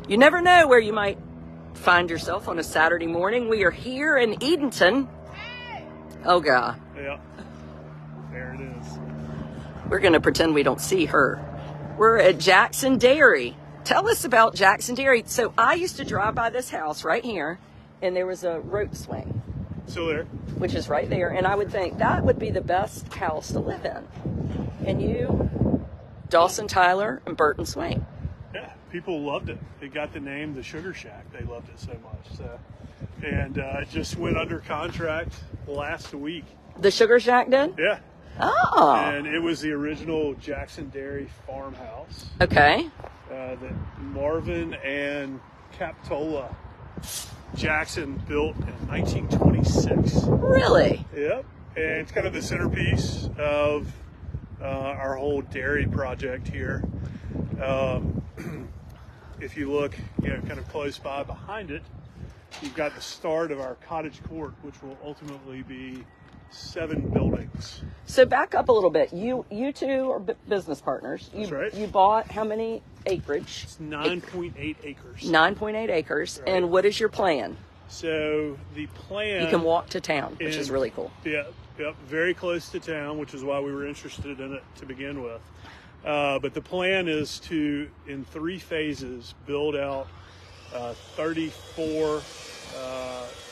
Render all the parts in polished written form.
You never know where you might find yourself on a Saturday morning. We are here in Edenton. Oh, God. Yeah, there it is. We're going to pretend we don't see her. We're at Jackson Dairy. Tell us about Jackson Dairy. So I used to drive by this house right here, and there was a rope swing. Still there. Which is right there. And I would think that would be the best house to live in. And you, Dawson Tyler, and Burton Swain. Yeah, people loved it. It got the name the Sugar Shack. They loved it so much. So, and it just went under contract last week. The Sugar Shack did? Yeah. Oh. And it was the original Jackson Dairy farmhouse. Okay. That Marvin and Capitola Jackson built in 1926. Really? Yep. And it's kind of the centerpiece of our whole dairy project here. If you look, kind of close by behind it, you've got the start of our cottage court, which will ultimately be 7 buildings. So back up a little bit. You two are business partners. That's right. You bought how many acreage? It's 9.8 acres. 9.8 acres. Right. And what is your plan? So the plan... You can walk to town, which is really cool. Yeah, yep, very close to town, which is why we were interested in it to begin with. But the plan is to, in 3 phases, build out 34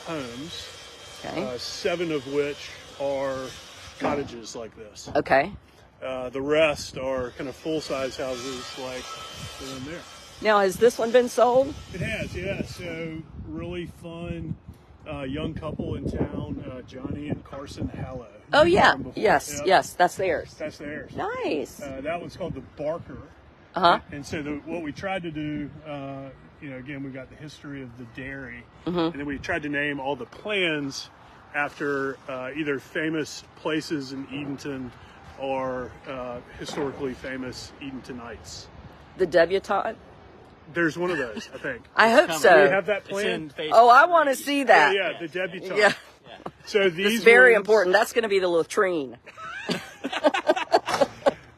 homes, Okay. 7 of which are cottages like this. Okay. The rest are kind of full-size houses like the one there. Now, has this one been sold? It has, yeah. So really fun young couple in town, Johnny and Carson Hallow. Oh, yeah. Yes, Yes, yes. That's theirs. That's theirs. Nice. That one's called the Barker. Uh-huh. And so what we tried to do, again, we got the history of the dairy, Mm-hmm. and then we tried to name all the plans after either famous places in Edenton or historically famous Edentonites. The Debutante? The's one of those, I think. I hope Do so. we have that plan? Oh, I want to see that. Yeah, the Debutante. Yeah. So these It's very ones, important. That's going to be the latrine.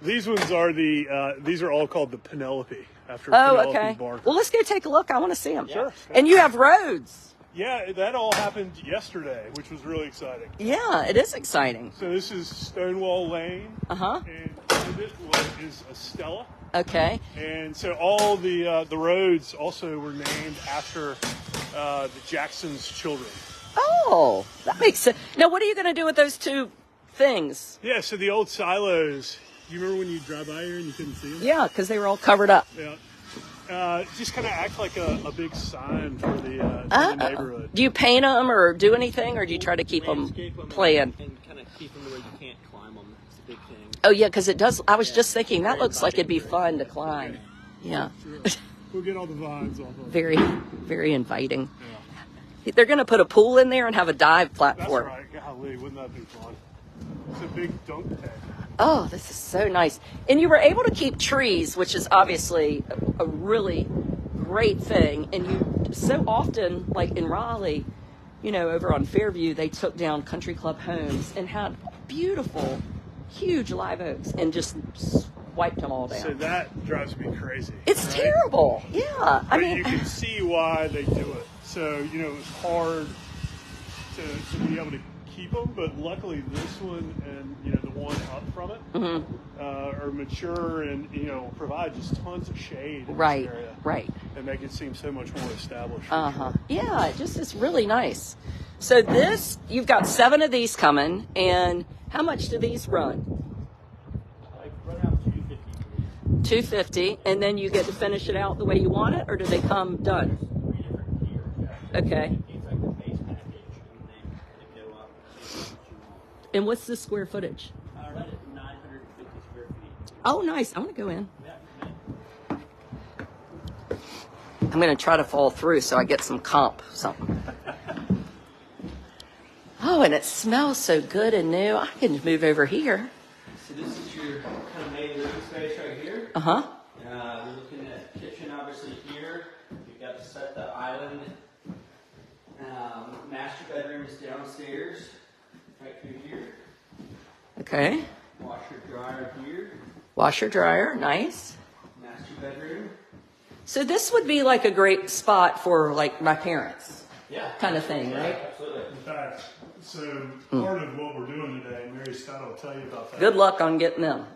These ones are these are all called the Penelope after Oh, Penelope okay. Barker. Well, let's go take a look. I want to see them. Sure. And you have roads. Yeah, that all happened yesterday, which was really exciting. Yeah, it is exciting. So this is Stonewall Lane. Uh-huh. And with it is Estella. Okay. And so all the roads also were named after the Jackson's children. Oh, that makes sense. Now, what are you going to do with those 2 things? Yeah, so the old silos, you remember when you drive by here and you couldn't see them? Yeah, because they were all covered up. Yeah. Just kind of act like a big sign for the neighborhood. Do you paint them or do anything, or do you try to keep them plain? And kind of keep them where you can't climb them. It's a big thing. Oh, yeah, because it does. I was just thinking, that looks like it'd be fun to climb. Yeah. We'll get all the vines off of it. Very, very inviting. Yeah. They're going to put a pool in there and have a dive That's platform. right. Golly, wouldn't that be fun? It's a big dunk tank. Oh, this is so nice. And you were able to keep trees, which is obviously a really great thing. And you so often, like in Raleigh, over on Fairview, they took down country club homes and had beautiful, huge live oaks and just wiped them all down. So that drives me crazy. It's right? terrible. Yeah. But you can see why they do it. So, it was hard to be able to keep them, but luckily this one and, the one up from it are mature and, provide just tons of shade in Right, this area. right. And make it seem so much more established. Uh-huh. Yeah, it just is really nice. So you've got 7 of these coming, and how much do these run? Like run out $250. $250, and then you get to finish it out the way you want it, or do they come done? 3 different tiers. Okay. It's like the base package, and they go up. And what's the square footage? Right at 950 square feet. Oh, nice. I want to go in. Yeah. I'm going to try to fall through so I get some something. Oh, and it smells so good and new. I can move over here. So this is your kind of main living space right here. Uh-huh. We're looking at kitchen obviously here. You've got to set the island. Master bedroom is downstairs, right through here. Okay. Washer dryer here. Washer, dryer. Nice. Master bedroom. So this would be like a great spot for like my parents, Yeah. kind of thing, right? Absolutely. In fact, so part of what we're doing today, Mary Scott will tell you about that. Good luck on getting them.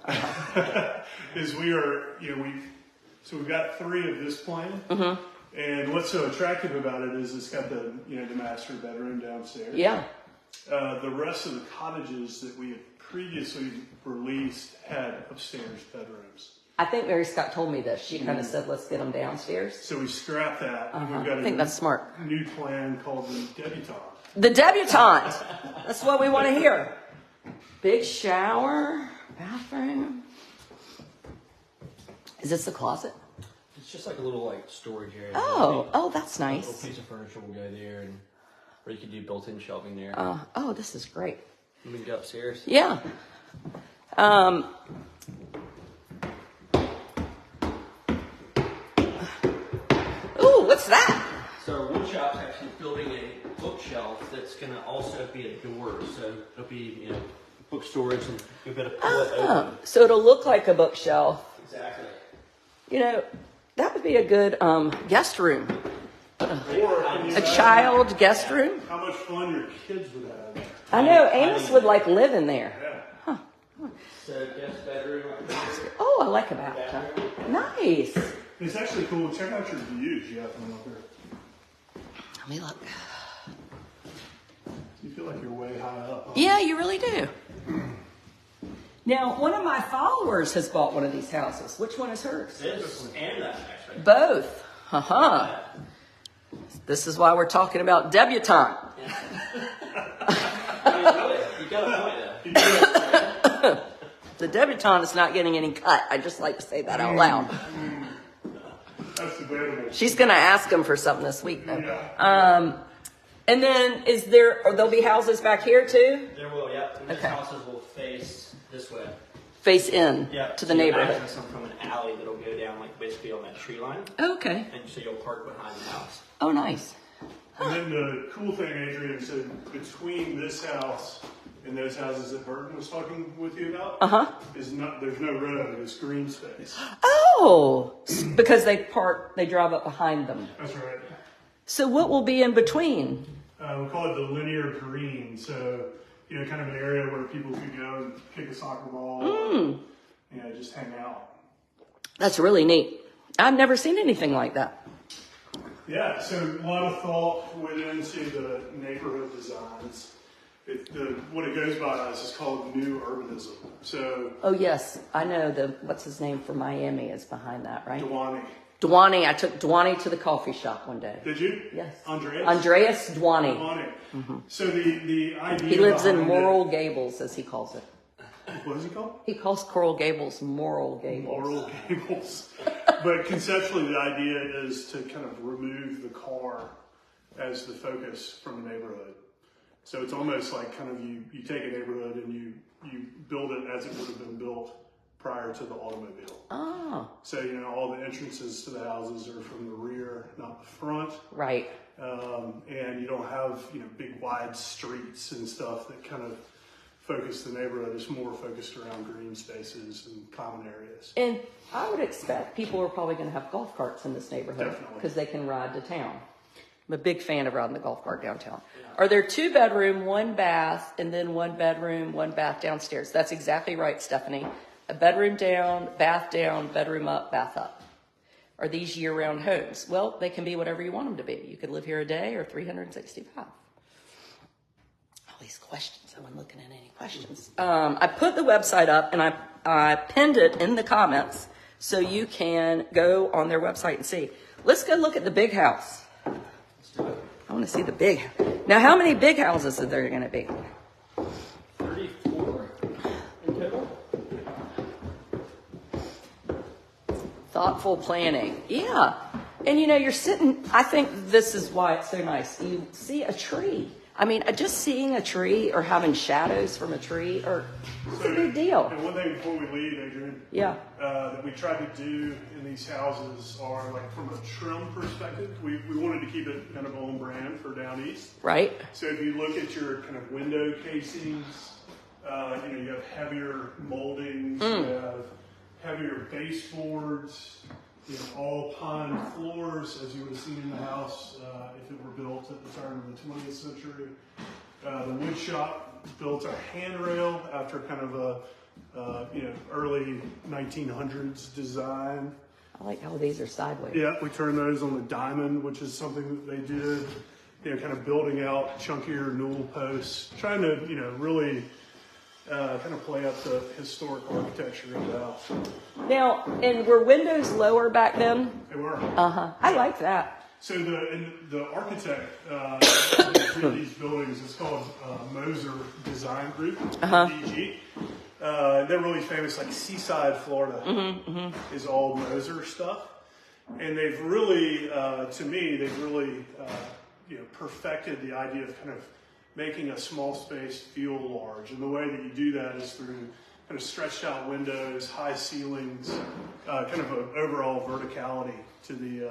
Is we've got 3 of this plan. And what's so attractive about it is it's got the master bedroom downstairs. Yeah. The rest of the cottages that we had previously released had upstairs bedrooms. I think Mary Scott told me this. She kind of said, let's get them downstairs. So we scrapped that. And we've got I think that's smart. new plan called the Debutante. The Debutante. That's what we want to hear. Big shower, bathroom. Is this the closet? It's just like a little storage area. Oh, that's A nice. little piece of furniture will go there, or you could do built-in shelving there. Oh, this is great. We can go upstairs. Yeah. Ooh, what's that? So our wood shop's actually building a bookshelf that's going to also be a door. So it'll be, book storage, and you'll be able to pull it open. So it'll look like a bookshelf. Exactly. That would be a good guest room. Or can you A child guest room. how much fun your kids would have there? I know Amos would like live in there. Yeah. So guest bedroom up here. Oh, I like a bathtub. Nice. It's actually cool. Check out your views you have from up here. Let me look. You feel like you're way high up. Huh? Yeah, you really do. Now, one of my followers has bought one of these houses. Which one is hers? This and that, actually. Both. This is why we're talking about debutante. Really, you got a point there. The debutante is not getting any cut. I just like to say that out loud. That's debatable. She's going to ask him for something this week, though. Yeah. And then there'll be houses back here too? There will, yeah. And these Okay. houses will face this way. Face in to the you'll neighborhood. access them from an alley that'll go down, basically on that tree line. Okay. And so you'll park behind the house. Oh, nice. And then the cool thing, Adrian said, between this house and those houses that Burton was talking with you about, there's no road, it's green space. Oh, because they drive up behind them. That's right. So what will be in between? We call it the linear green. So, kind of an area where people could go and kick a soccer ball, just hang out. That's really neat. I've never seen anything like that. Yeah, so a lot of thought went into the neighborhood designs. What it goes by is called new urbanism. So, Oh, yes. I know what's his name from Miami is behind that, right? Dewani. I took Dewani to the coffee shop one day. Did you? Yes. Andreas Dewani. Dewani. So the idea He lives in behind Moral Gables, as he calls it. What is it called? He calls Coral Gables Moral Gables. Moral Gables. But conceptually, the idea is to kind of remove the car as the focus from the neighborhood. So it's almost like kind of you take a neighborhood and you build it as it would have been built prior to the automobile. Oh. So, all the entrances to the houses are from the rear, not the front. Right. And you don't have, big wide streets and stuff that kind of focus the neighborhood. It's more focused around green spaces and common areas. And I would expect people are probably going to have golf carts in this neighborhood Definitely. because they can ride to town. I'm a big fan of riding the golf cart downtown. Yeah. Are there 2 bedroom, 1 bath, and then 1 bedroom, 1 bath downstairs? That's exactly right, Stephanie. A bedroom down, bedroom up, bath up. Are these year-round homes? Well, they can be whatever you want them to be. You could live here a day or 365. All these questions. I wasn't looking at any questions. I put the website up and I pinned it in the comments so you can go on their website and see. Let's go look at the big house. I want to see the big. Now, how many big houses are there going to be? 34 in total. Thoughtful planning. Yeah. And you're sitting, I think this is why it's so nice. You see a tree. I mean, just seeing a tree or having shadows from a tree, it's a big deal. And one thing before we leave, Adrian, that we tried to do in these houses are from a trim perspective, we wanted to keep it kind of on brand for down east. Right. So if you look at your kind of window casings, you have heavier moldings, you have heavier baseboards, all pine floors, as you would have seen in the house if it were built at the turn of the 20th century. The wood shop built a handrail after kind of a early 1900s design. I like how these are sideways. Yeah, we turned those on the diamond, which is something that they did. Kind of building out chunkier newel posts, trying to really kind of play up the historic architecture of the house. Now, and were windows lower back then? They were. I like that. So the architect that did these buildings is called Moser Design Group, DG. They're really famous, like Seaside, Florida, is all Moser stuff. And they've really, to me, perfected the idea of kind of making a small space feel large. And the way that you do that is through kind of stretched out windows, high ceilings, kind of an overall verticality to the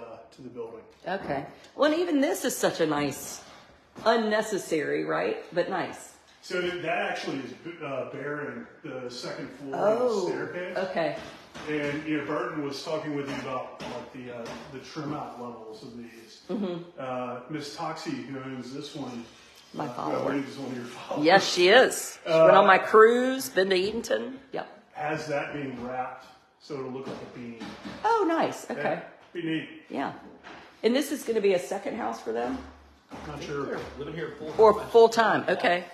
building. Okay. Well, and even this is such a nice, unnecessary, right? But nice. So that actually is bearing the second floor of the staircase. Okay. And Burton was talking with you about the trim out levels of these. Miss Toxie, who owns this one, my follower. Is one of your followers. Yes, she is. She went on my cruise, been to Edenton. Yep. Has that being wrapped so it'll look like a beam. Oh, nice. Okay. Yeah, be neat. Yeah. And this is going to be a second house for them? Not sure. Living here full time. Or full time. Okay.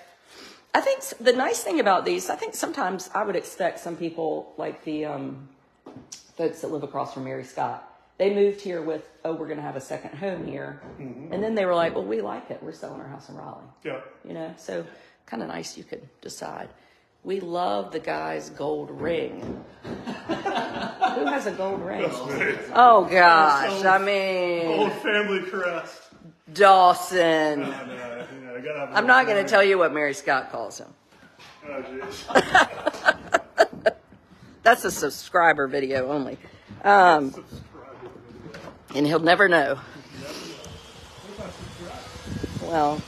I think the nice thing about these, I think sometimes I would expect some people, like the folks that live across from Mary Scott, they moved here with, we're going to have a second home here. And then they were like, well, we like it. We're selling our house in Raleigh. Yeah. So kind of nice you could decide. We love the guy's gold ring. Who has a gold ring? Oh, gosh. I mean. Old family crest. Dawson. No, I'm not going to tell you what Mary Scott calls him. Oh, jeez. That's a subscriber video only. And he'll never know. Well,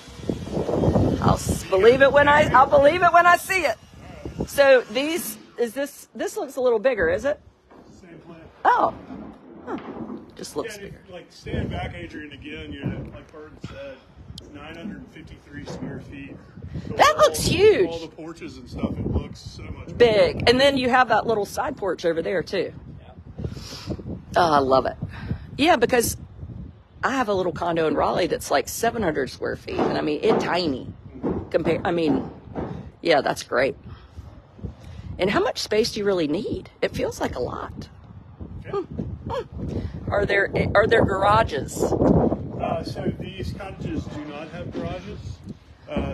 I'll believe it when I see it. So this looks a little bigger, is it? Same plan. Oh. Huh. Just looks Yeah, bigger. like stand back, Adrian, again, like Burton said, 953 square feet. So That looks huge. All the porches and stuff, it looks so much Big. And then you have that little side porch over there too. Oh, I love it. Yeah, because I have a little condo in Raleigh that's like 700 square feet. And I mean, it's tiny. Yeah, that's great. And how much space do you really need? It feels like a lot. Yeah. Are there garages? So these cottages do not have garages.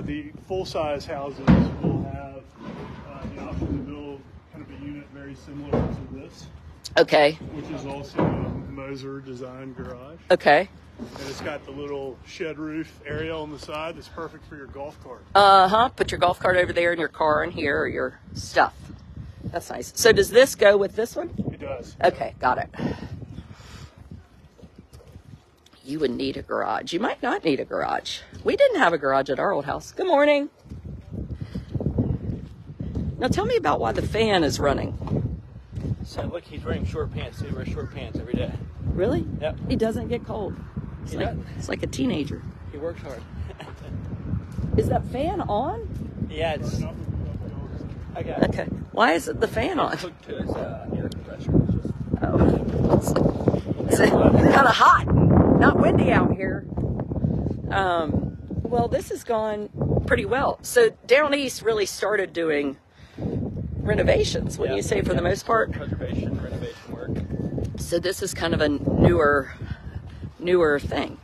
The full-size houses will have the option to build kind of a unit very similar to this. Okay. Which is also a Moser design garage. Okay. And it's got the little shed roof area on the side that's perfect for your golf cart. Put your golf cart over there and your car in here or your stuff. That's nice. So does this go with this one? It does. Okay, got it. You would need a garage. You might not need a garage. We didn't have a garage at our old house. Good morning. Now tell me about why the fan is running. So look, he's wearing short pants. He wears short pants every day. Really? Yep. He doesn't get cold. It's like a teenager. He works hard. Is that fan on? Yeah, it's. I got it. Okay. Why is the fan on? It's hooked to his air compressor. It's kind of hot, not windy out here. Well, this has gone pretty well. So down east really started doing renovations, wouldn't you say, for the most part? Renovation work. So this is kind of a newer thing.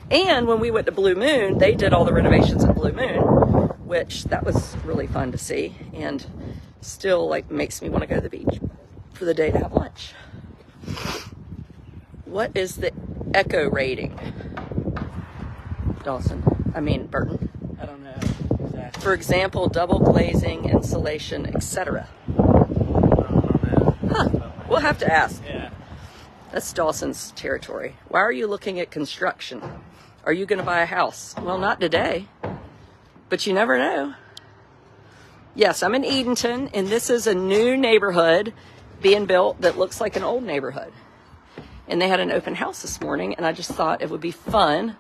And when we went to Blue Moon, they did all the renovations at Blue Moon, which that was really fun to see, and still makes me want to go to the beach for the day to have lunch. What is the echo rating, Burton? I don't know exactly. For example, double glazing, insulation, etc. We'll have to ask. Yeah. That's Dawson's territory. Why are you looking at construction? Are you going to buy a house? Well, not today, but you never know. Yes, I'm in Edenton, and this is a new neighborhood being built that looks like an old neighborhood. and they had an open house this morning, and I just thought it would be fun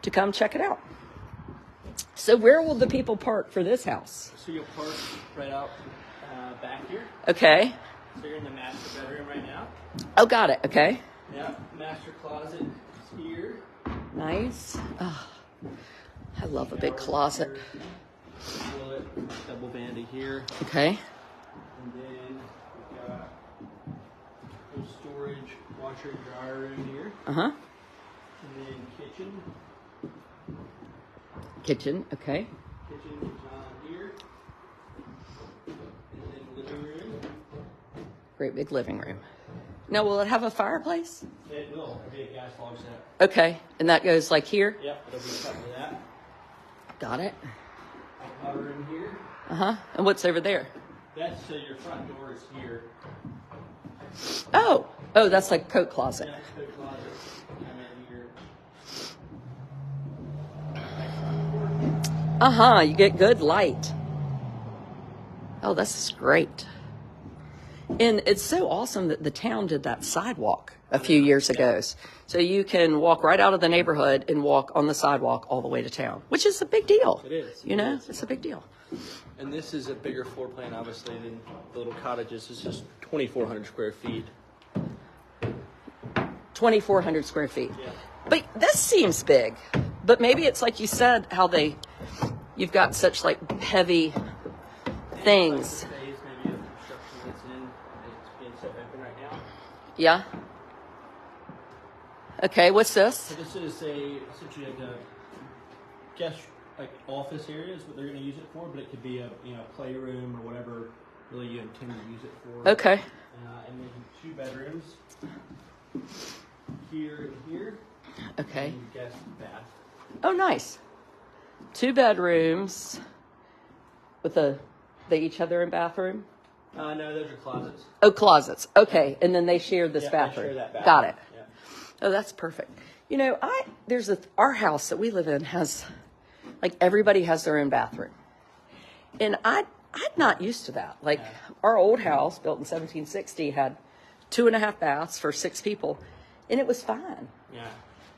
to come check it out. So where will the people park for this house? So you'll park right out back here. Okay. So you're in the master bedroom right now. Oh, got it. Okay. Yeah, master closet is here. Nice. Oh, I love a big closet. Toilet, double vanity here. Okay. And then we've got full storage, washer and dryer room here. Uh-huh. And then kitchen. Kitchen. Okay. Kitchen is on here. And then living room. Great big living room. Now, will it have a fireplace? It will. It'll be a gas log set. Okay. And that goes like here? Yep, it'll be cut to that. Got it. Power room here. Uh-huh. And what's over there? That's so your front door is here. Oh. Oh, that's like coat closet. Yeah, coat closet. Come in here. Uh-huh. You get good light. Oh, this is great. And it's so awesome that the town did that sidewalk a few years ago. So you can walk right out of the neighborhood and walk on the sidewalk all the way to town, which is a big deal. It is. You know, it's a big deal. And this is a bigger floor plan, obviously, than the little cottages. It's just 2,400 square feet. 2,400 square feet. Yeah. But this seems big. But maybe it's like you said, how you've got such like heavy things. Maybe of construction that's in. It's being set open right now. Yeah. Okay, what's this? So this is essentially like a guest office area is what they're going to use it for, but it could be a playroom or whatever really you intend to use it for. Okay. And then 2 bedrooms here and here. Okay. And guest bath. Oh, nice. 2 bedrooms with they each have their own bathroom? No, those are closets. Oh, closets. Okay. And then they share this Yeah, bathroom. they share that bathroom. Got it. Yeah. Oh, that's perfect. You know, our house that we live in has, like, everybody has their own bathroom. And I'm not used to that. Like, our old house, built in 1760, had 2.5 baths for 6 people. And it was fine. Yeah.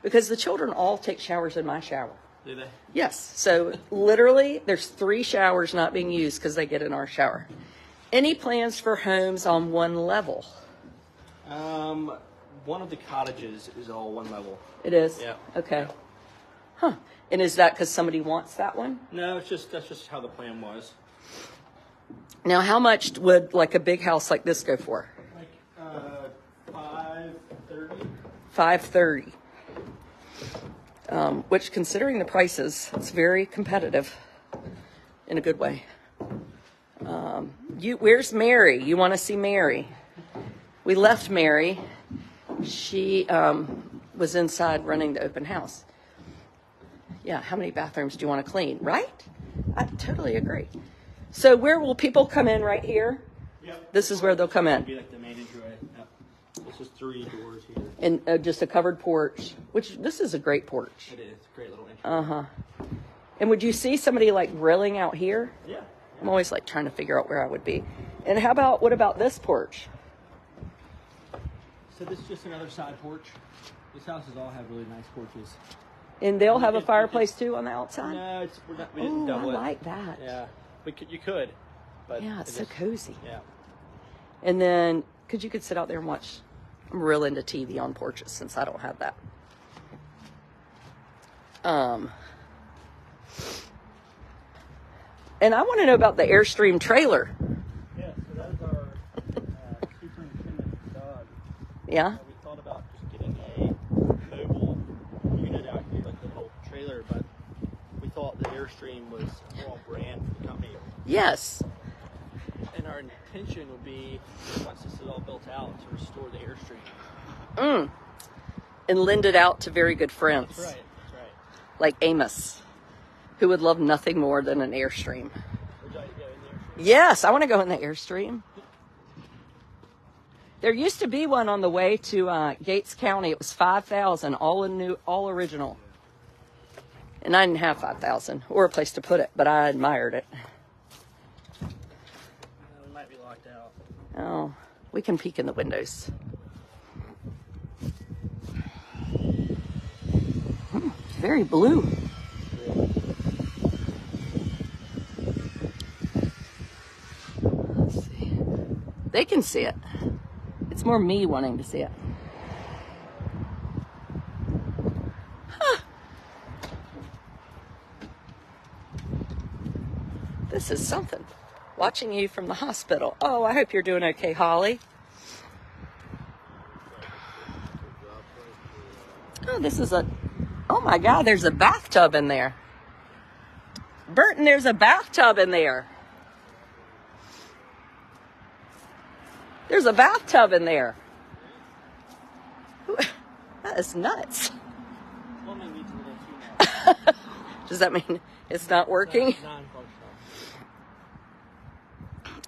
Because the children all take showers in my shower. Do they? Yes. So literally, there's 3 showers not being used because they get in our shower. Any plans for homes on one level? One of the cottages is all one level. It is? Yeah. Okay. Yeah. Huh. And is that because somebody wants that one? No, that's just how the plan was. Now, how much would like a big house like this go for? Like $530. $530. Which, considering the prices, it's very competitive in a good way. Where's Mary? You want to see Mary? We left Mary. She was inside running the open house. Yeah, how many bathrooms do you want to clean? Right? I totally agree. So where will people come in? Right here? Yep. This is where they'll come in. It'll be like the main entryway. Yep. This is 3 doors here. And just a covered porch, which this is a great porch. It is. It's a great little entryway. Uh-huh. And would you see somebody like grilling out here? Yeah. I'm always like trying to figure out where I would be. And what about this porch? So this is just another side porch. These houses all have really nice porches. And they'll have a fireplace too on the outside? No, we didn't Oh, I double it. like that. Yeah, you could. But Yeah, it's so cozy. Yeah. And then, you could sit out there and watch. I'm real into TV on porches since I don't have that. And I want to know about the Airstream trailer. Yeah, so that is our superintendent's dog. Yeah? We thought about just getting a mobile unit out here, like a little trailer, but we thought the Airstream was more on brand for the company. Yes. And our intention would be, once this is all built out, to restore the Airstream. And lend it out to very good friends. That's right, that's right. Like Amos, who would love nothing more than an Airstream. Would you like to go in the Airstream? Yes, I want to go in the Airstream. There used to be one on the way to Gates County. It was $5,000, all original. And I didn't have $5,000 or a place to put it, but I admired it. We might be locked out. Oh, we can peek in the windows. very blue. Let's see. They can see it. It's more me wanting to see it. Huh. This is something. Watching you from the hospital. Oh, I hope you're doing okay, Holly. Oh, this is oh my God, there's a bathtub in there. Burton, there's a bathtub in there. There's a bathtub in there. That is nuts. Does that mean it's not working?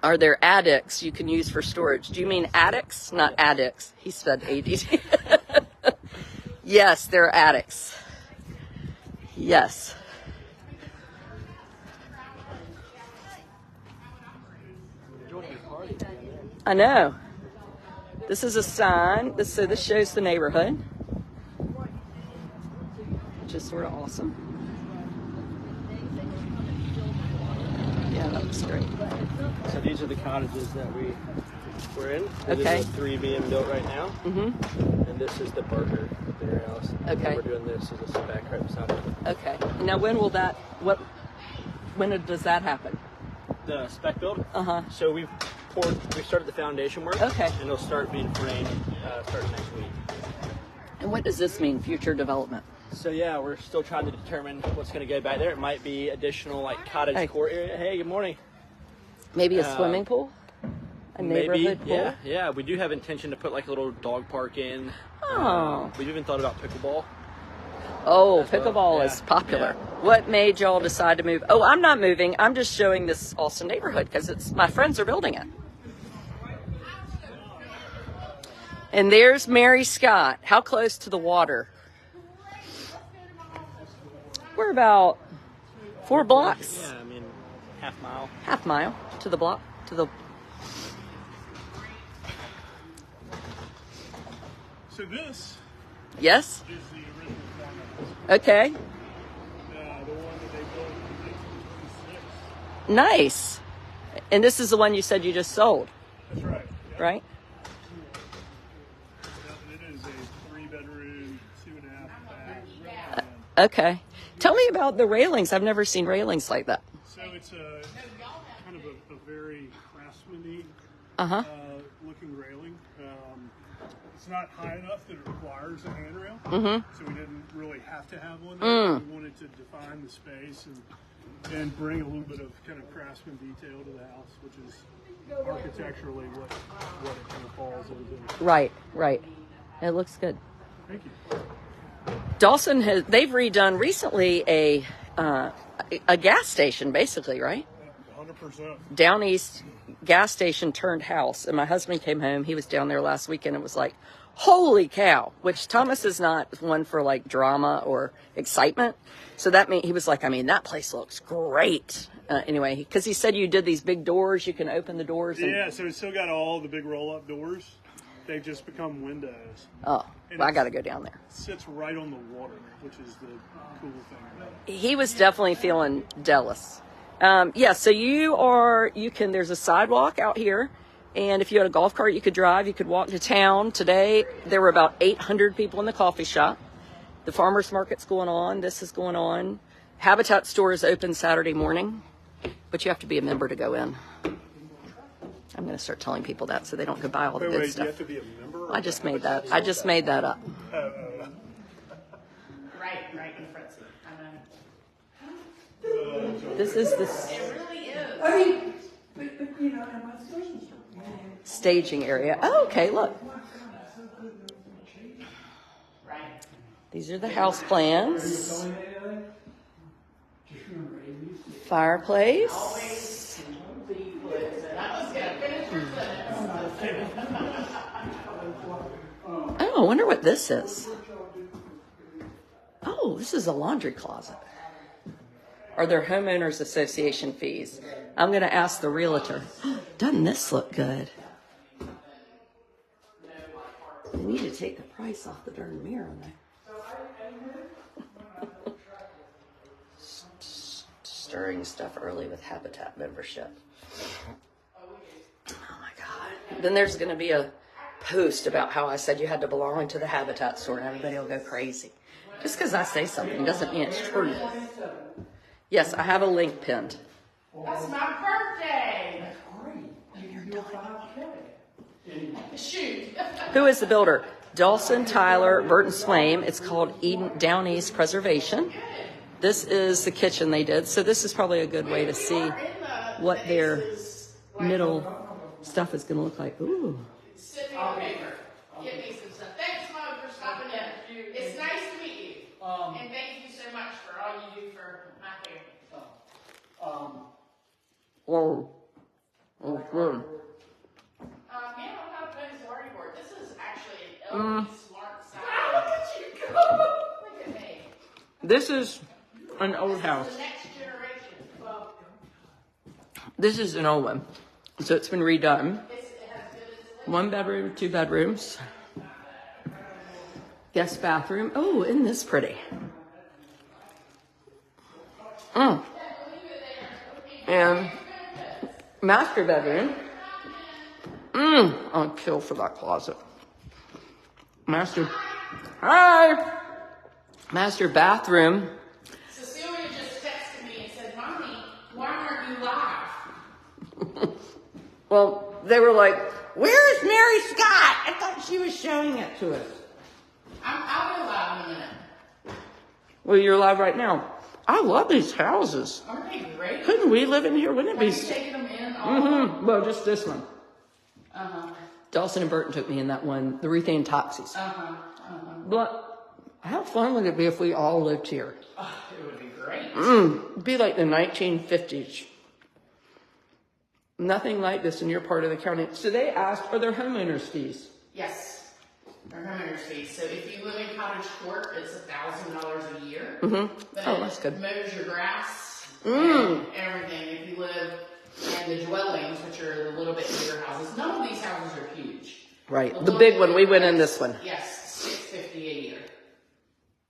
Are there attics you can use for storage? Do you mean attics? Not addicts. He said ADD. Yes, there are attics. Yes. I know. This is a sign. So this shows the neighborhood, which is sort of awesome. Yeah, that looks great. So these are the cottages that we're in. This Okay. is 3 being built right now. Mm-hmm. And this is the Barker, their house. Okay. And we're doing this as a back right beside it. Okay. Now, when does that happen? The spec build. Uh-huh. So we started the foundation work. Okay. And it'll start being framed starting next week. And what does this mean, future development? So yeah, we're still trying to determine what's going to go back there. It might be additional like cottage court area. Hey, good morning. Maybe a swimming pool? A neighborhood pool? Yeah. We do have intention to put like a little dog park in. Oh. We've even thought about pickleball. Oh, as well. pickleball Yeah. is popular. Yeah. What made y'all decide to move? Oh, I'm not moving. I'm just showing this awesome neighborhood because my friends are building it. And there's Mary Scott. How close to the water? We're about 4 blocks. Yeah, I mean, half mile. Half mile to the block, to the... So this Yes? is the original farmhouse. Okay. The one that they built in 1926. Nice. And this is the one you said you just sold, That's right. Yep. right? It is a 3-bedroom, 2.5 bath. Okay. Tell me about the railings. I've never seen railings like that. So it's a kind of a very craftsman-y Uh-huh. looking railing. It's not high enough that it requires a handrail, so we didn't really have to have one there. We wanted to define the space and bring a little bit of kind of craftsman detail to the house, which is architecturally what it kind of falls into. Right, right. It looks good. Thank you. Dawson they've redone recently a gas station, basically, right? 100%. Down East gas station turned house. And my husband came home. He was down there last weekend and was like, holy cow, which Thomas is not one for like drama or excitement. So that means he was like, I mean, that place looks great. Anyway, because he said you did these big doors. You can open the doors. And, Yeah, so it's still got all the big roll-up doors. They've just become windows. oh, well, I got to go down there. It sits right on the water, which is the cool thing about it. He was definitely feeling jealous. Yeah, so there's a sidewalk out here. And if you had a golf cart, you could drive, you could walk to town. Today, there were about 800 people in the coffee shop. The farmer's market's going on. This is going on. Habitat store is open Saturday morning, but you have to be a member to go in. I'm going to start telling people that so they don't go buy all the good Wait, do you stuff. have to be a member? or I just a made that. habitat I just made that up. Right in the front seat. This is the It really is. I mean, but you know, and my social staging area. Oh, okay, look. Right. These are the house plans. Fireplace. Oh, I wonder what this is. Oh, this is a laundry closet. Are there homeowners association fees? I'm going to ask the realtor. Doesn't this look good? They need to take the price off the darn mirror on there. stirring stuff early with Habitat membership. Oh my God. Then there's going to be a post about how I said you had to belong to the Habitat store and everybody will go crazy. Just because I say something doesn't mean it's true. Yes, I have a link pinned. That's my birthday. That's great. You're 5K. Shoot. Who is the builder? Dawson, Tyler, Burton Swaim. It's called Eden Down East Preservation. This is the kitchen they did. So this is probably a good way to see what their middle stuff is going to look like. Ooh. Send me a paper. Get me some stuff. Thanks, Mom, for stopping in. It's nice to meet you. And thank you so much for all you do for my family. Whoa. Oh, good. Yeah, I'll have Ben's worry board. This is actually an LP smart side. Look at you go. Look at me. This is an old house. The next generation. Well, This is an old one. So it's been redone. it has good as 1 bedroom, 2 bedrooms. Guest bathroom. Oh, isn't this pretty? And master bedroom. I'll kill for that closet. Hi! Master bathroom. Cecilia just texted me and said, Mommy, why aren't you live? Well, they were like, where's Mary Scott? I thought she was showing it to us. I'll be live in a minute. Well, you're live right now. I love these houses. Aren't they great? Couldn't we live in here? Wouldn't it Have be? you taken them in all? Well, just this one. Uh-huh. Dawson and Burton took me in that one, the Ruthane Toxies. Uh-huh. But how fun would it be if we all lived here? Oh, it would be great. It'd be like the 1950s. Nothing like this in your part of the county. So they asked, are there homeowners fees? Yes. Our homeowner's fees. So if you live in Cottage Court, it's $1,000 a year. But Oh, that's good. Mows your grass and everything. If you live in the dwellings, which are the little bit bigger houses, none of these houses are huge. Right. The big one, we went in this one. Yes, $650 a year.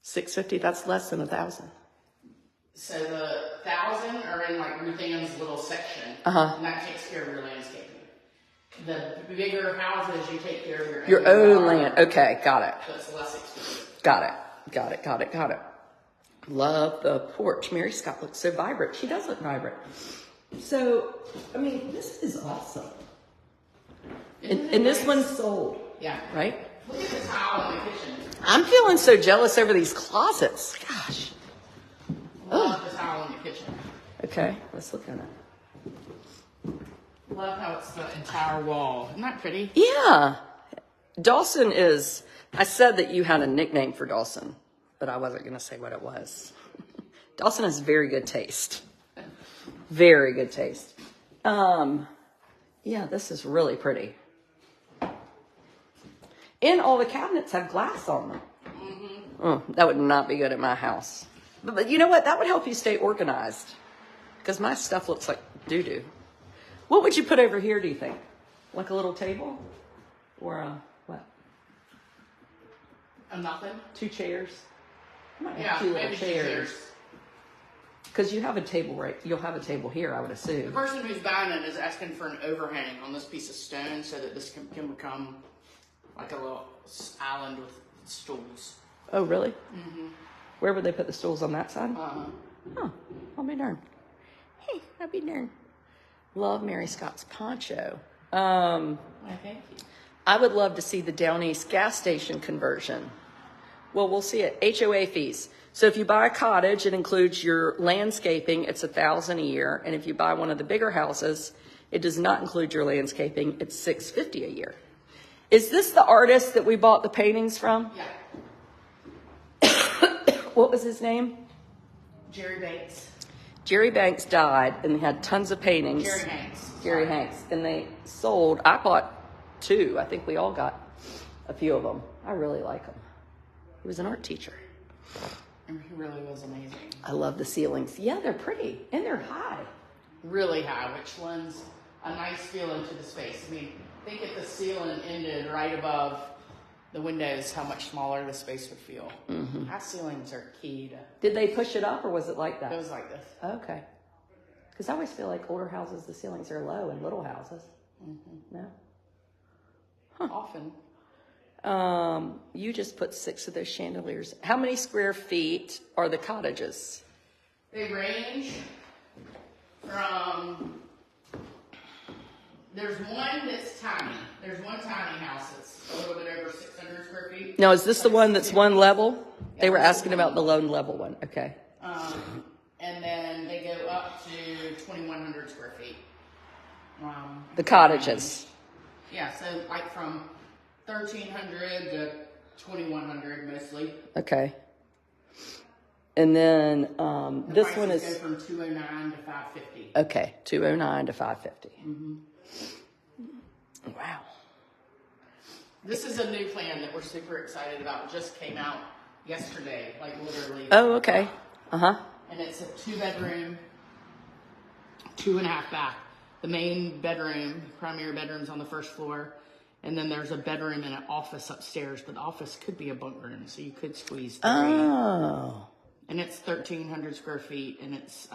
$650, that's less than $1,000. So the 1,000 are in like Ruth Ann's little section, and that takes care of your landscaping. The bigger houses, you take care of your Own yard, land. Okay, got it. so it's less expensive. Got it. Love the porch. Mary Scott looks so vibrant. She does look vibrant. So, I mean, this is awesome. And this one's sold, Yeah. right? Look at the tile in the kitchen. I'm feeling so jealous over these closets. Gosh. Love the tile in the kitchen. Okay, let's look at it. Love how it's the entire wall. Isn't that pretty? Yeah. Dawson is, I said that you had a nickname for Dawson, but I wasn't going to say what it was. Dawson has very good taste. Very good taste. Yeah, this is really pretty. And all the cabinets have glass on them. Oh, that would not be good at my house. But you know what? That would help you stay organized. Because my stuff looks like doo-doo. What would you put over here, do you think? Like a little table? Or a, what? Nothing. 2 chairs? I might have Yeah, 2 little maybe 2 chairs. chairs. Because you have a table, right? You'll have a table here, I would The assume. person who's buying it is asking for an overhang on this piece of stone so that this can become like a little island with stools. Oh, really? Where would they put the stools, on that side? Oh, I'll be darned. Hey, I'll be darned. Love Mary Scott's poncho. Why, thank you. I would love to see the Down East gas station conversion. Well, we'll see it. HOA fees. So if you buy a cottage, it includes your landscaping. It's $1,000 a year. And if you buy one of the bigger houses, it does not include your landscaping. It's $650 a year. Is this the artist that we bought the paintings from? Yeah. What was his name? Jerry Bates. Jerry Banks died, and they had tons of paintings. Jerry Hanks. Jerry Hanks. And they sold, I bought 2. I think we all got a few of them. I really like him. He was an art teacher. He really was amazing. I love the ceilings. Yeah, they're pretty, and they're high. Really high, which lends a nice feel into the space. I mean, think if the ceiling ended right above the windows, how much smaller the space would feel. High ceilings are key to. Did they push it up, or was it like It that? was like this. Okay. Because I always feel like older houses, the ceilings are low, and little houses. No? Often. You just put 6 of those chandeliers. How many square feet are the cottages? They range from, there's one that's tiny. There's one tiny house that's a little bit over 600 square feet. No, is this the one that's one level? They were asking about the lone level one. Okay. And then they go up to 2,100 square feet. The cottages. Yeah, so like from 1,300 to 2,100 mostly. Okay. And then The this prices one go is, from 209 to 550. okay, 209 to 550. Wow. This is a new plan that we're super excited about. It just came out yesterday, like literally. Oh, okay. Uh-huh. And it's a 2-bedroom, 2.5 bath. The main bedroom, primary bedroom's on the first floor. And then there's a bedroom and an office upstairs, but the office could be a bunk room, so you could squeeze 3. Oh. And it's 1,300 square feet, and it's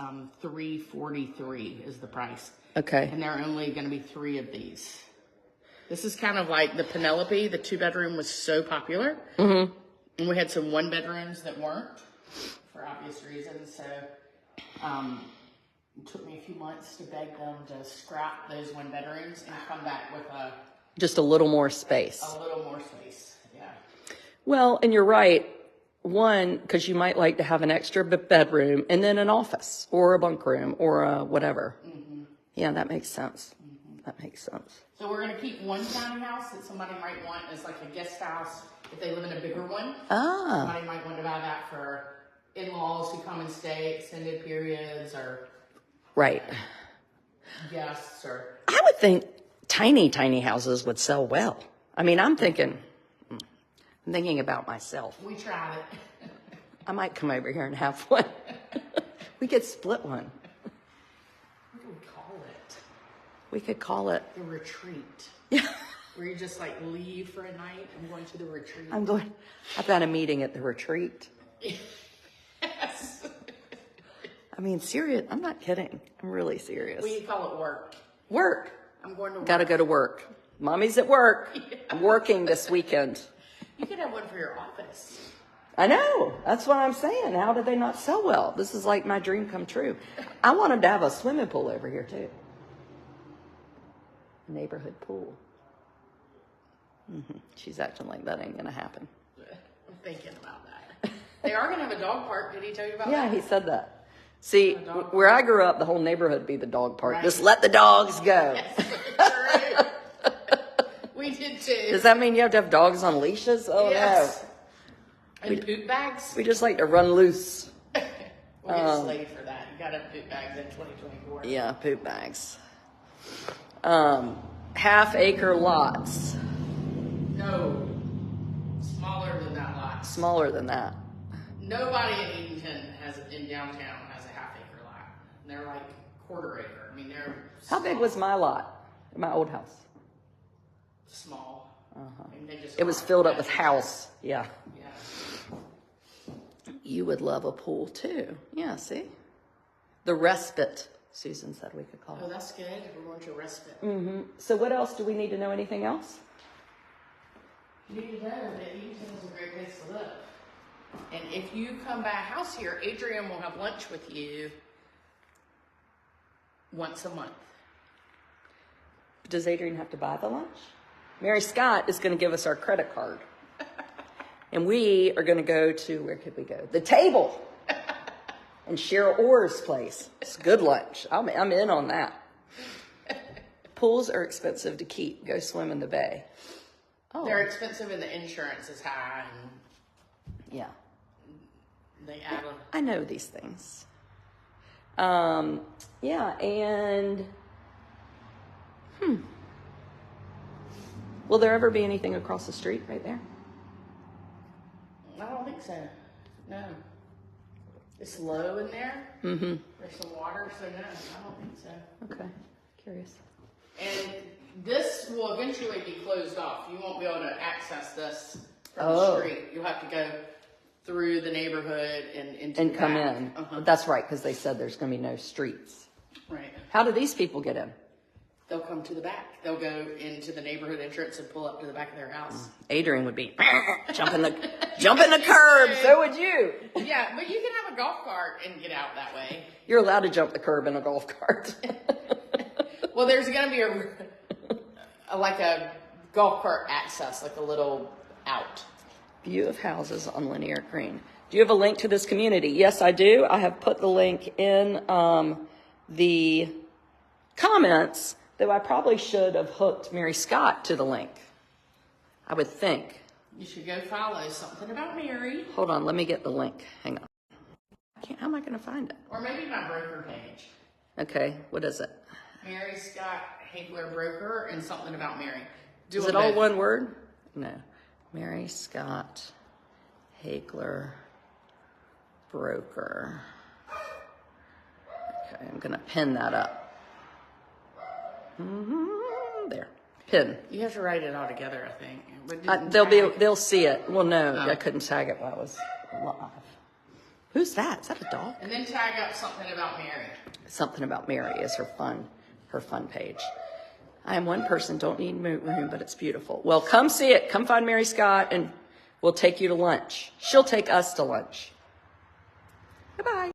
$343 is the price. Okay. And there are only going to be 3 of these. This is kind of like the Penelope. The 2-bedroom was so popular. And we had some 1-bedrooms that weren't, for obvious reasons. So it took me a few months to beg them to scrap those 1-bedrooms and come back with Just a little more space. a little more space. Yeah. Well, and you're right. One, because you might like to have an extra bedroom and then an office or a bunk room or a whatever. Yeah, that makes sense. That makes sense. So we're going to keep one tiny house that somebody might want as like a guest house if they live in a bigger one. Ah. Somebody might want to buy that for in-laws who come and stay extended periods or Right. guests or... I would think tiny houses would sell well. I mean, I'm thinking about myself. We tried it. I might come over here and have one. We could split one. What do we call it? We could call it. The retreat. Yeah. Where you just like leave for a night and go into the retreat. I've got a meeting at the retreat. Yes. I mean, serious. I'm not kidding. I'm really serious. We call it work. Work. I'm going to work. Gotta go to work. Mommy's at work. I'm working this weekend. You could have one for your office. I know. That's what I'm saying. How did they not sell well? This is like my dream come true. I want them to have a swimming pool over here too. A neighborhood pool. She's acting like that ain't gonna happen. I'm thinking about that. They are going to have a dog park. Did he tell you about Yeah, that? he said that. See, where I grew up, the whole neighborhood would be the dog park. Right. Just let the dogs go. Yes. We did too. Does that mean you have to have dogs on leashes? Oh Yes. And poop bags? no. We just like to run loose. We'll get slated for that. You got to have poop bags in 2024. Yeah, poop bags. Half-acre lots. No. Smaller than that lot. Smaller than that. Nobody in Edenton in downtown has a half-acre lot. They're like quarter acre. I mean, they're How big was my lot? My old house. small. I mean, they just It was filled up with house. Yeah. Yeah. You would love a pool too. Yeah, see? The respite, Susan said we could call Oh, it. that's good. We're going to respite. So what else? Do we need to know anything else? You need to know that Edenton is a great place to live. And if you come by a house here, Adrian will have lunch with you once a month. Does Adrian have to buy the lunch? Mary Scott is going to give us our credit card. And we are going to go to, where could we go? The Table. And Cheryl Orr's place. It's good lunch. I'm in on that. Pools are expensive to keep. Go swim in the bay. Oh. They're expensive and the insurance is high and Yeah. they add a... I know these things. Yeah, and will there ever be anything across the street right there? I don't think so. No. It's low in there. Mm-hmm. There's some water, so no, I don't think so. Okay, curious. And this will eventually be closed off. You won't be able to access this from Oh. the street. You'll have to go through the neighborhood and into And the come back. in. Uh-huh. That's right, because they said there's going to be no streets. Right. How do these people get in? They'll come to the back. They'll go into the neighborhood entrance and pull up to the back of their house. Adrian would be jumping the curb. So would you. Yeah, but you can have a golf cart and get out that way. You're allowed to jump the curb in a golf cart. Well, there's going to be a golf cart access, like a little out. View of houses on Linear Green. Do you have a link to this community? Yes, I do. I have put the link in the comments, though I probably should have hooked Mary Scott to the link. I would think. You should go follow something about Mary. Hold on, let me get the link. Hang on. How am I going to find it? Or maybe my broker page. Okay, what is it? Mary Scott Hagler Broker and something about Mary. Is it all one word? No. Mary Scott Hagler Broker. Okay, I'm going to pin that up. There. Pin. You have to write it all together, I think. But They'll see it. Well, no, I couldn't tag it while I was live. Who's that? Is that a dog? And then tag up something about Mary. Something about Mary is her fun page. I am one person, don't need room, but it's beautiful. Well, come see it. Come find Mary Scott, and we'll take you to lunch. She'll take us to lunch. Goodbye.